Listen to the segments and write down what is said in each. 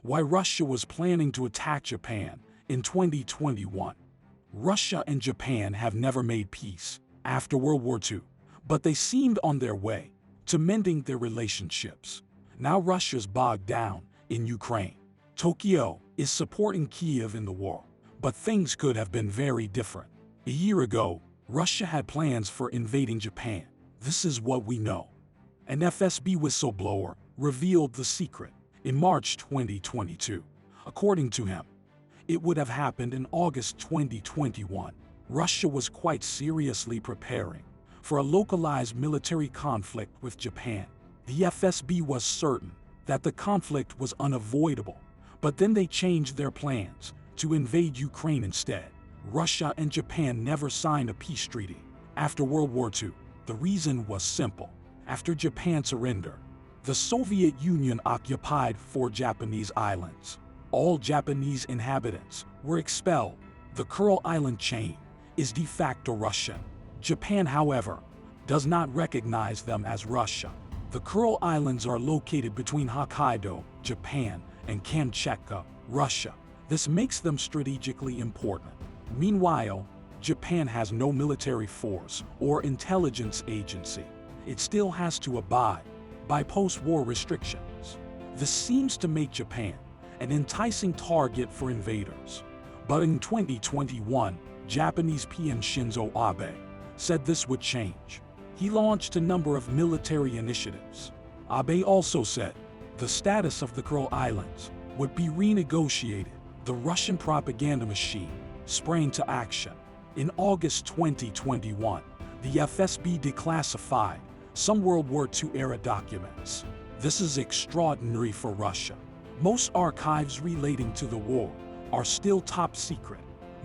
why Russia was planning to attack Japan in 2021. Russia and Japan have never made peace after World War II, but they seemed on their way to mending their relationships. Now Russia's bogged down in Ukraine. Tokyo is supporting Kiev in the war, but things could have been very different. A year ago, Russia had plans for invading Japan. This is what we know. An FSB whistleblower revealed the secret in March 2022. According to him, it would have happened in August 2021. Russia was quite seriously preparing for a localized military conflict with Japan. The FSB was certain that the conflict was unavoidable, but then they changed their plans to invade Ukraine instead. Russia and Japan never signed a peace treaty after World War II. The reason was simple. After Japan's surrender, the Soviet Union occupied 4 Japanese islands. All Japanese inhabitants were expelled. The Kuril Island chain is de facto Russian. Japan, however, does not recognize them as Russia. The Kuril Islands are located between Hokkaido, Japan, and Kamchatka, Russia. This makes them strategically important. Meanwhile, Japan has no military force or intelligence agency. It still has to abide by post-war restrictions. This seems to make Japan an enticing target for invaders. But in 2021, Japanese PM Shinzo Abe said this would change. He launched a number of military initiatives. Abe also said the status of the Kuril Islands would be renegotiated. The Russian propaganda machine sprang to action. In August 2021, the FSB declassified some World War II-era documents. This is extraordinary for Russia. Most archives relating to the war are still top secret.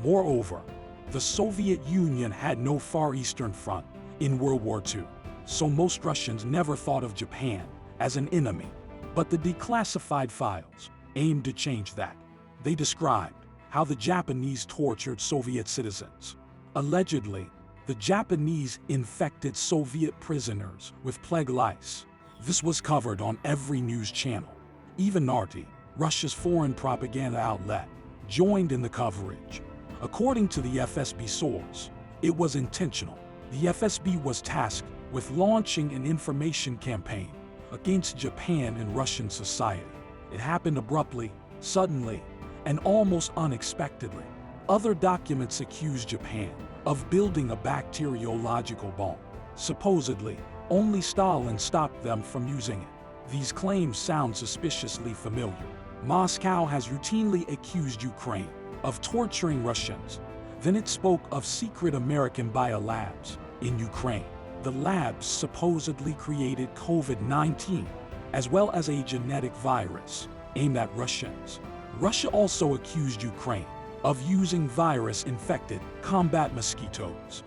Moreover, the Soviet Union had no Far Eastern Front in World War II, so most Russians never thought of Japan as an enemy. But the declassified files aimed to change that. They described how the Japanese tortured Soviet citizens. Allegedly, the Japanese infected Soviet prisoners with plague lice. This was covered on every news channel. Even RT, Russia's foreign propaganda outlet, joined in the coverage. According to the FSB source, it was intentional. The FSB was tasked with launching an information campaign against Japan and Russian society. It happened abruptly, suddenly, and almost unexpectedly. Other documents accused Japan of building a bacteriological bomb. Supposedly, only Stalin stopped them from using it. These claims sound suspiciously familiar. Moscow has routinely accused Ukraine of torturing Russians. Then it spoke of secret American biolabs in Ukraine. The labs supposedly created COVID-19, as well as a genetic virus aimed at Russians. Russia also accused Ukraine of using virus-infected combat mosquitoes.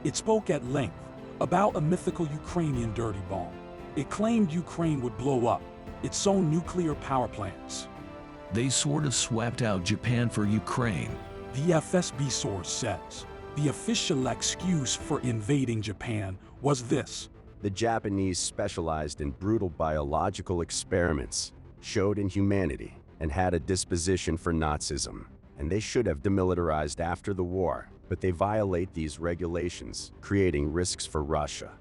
It spoke at length about a mythical Ukrainian dirty bomb. It claimed Ukraine would blow up its own nuclear power plants. They sort of swapped out Japan for Ukraine. The FSB source says the official excuse for invading Japan was this. The Japanese specialized in brutal biological experiments, showed inhumanity, and had a disposition for Nazism. And they should have demilitarized after the war, but they violate these regulations, creating risks for Russia.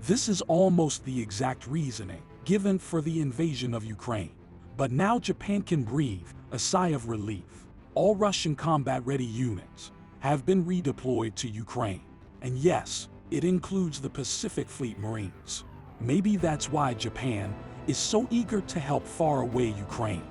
This is almost the exact reasoning given for the invasion of Ukraine. But now Japan can breathe a sigh of relief. All Russian combat-ready units have been redeployed to Ukraine. And yes, it includes the Pacific Fleet Marines. Maybe that's why Japan is so eager to help faraway Ukraine.